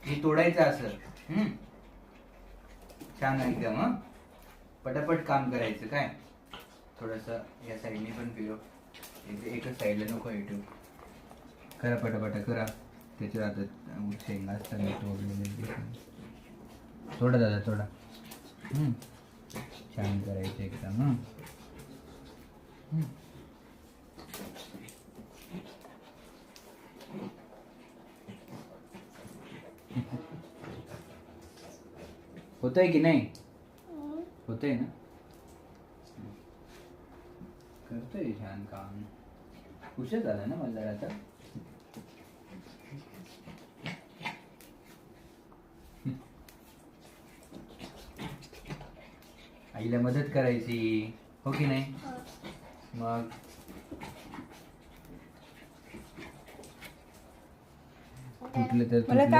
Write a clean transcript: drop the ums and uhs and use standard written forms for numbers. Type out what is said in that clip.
हे तोडायचं असं. छान एकदम. पटापट काम करायचं काय. थोडस या साईडने पण फिरव. एकच साईडला नको ठेव. करा पटापटा करा. त्याच्यावर आता शेंगा असतात मीठ वगैरे. थोडा दादा थोडा. छान करायचं एकदम. होतंय की नाही. होतंय ना. करतोय छान काम. खुश झाला ना मला आता. आईला मदत करायची हो की नाही. मग तुटलं तर तुटलं.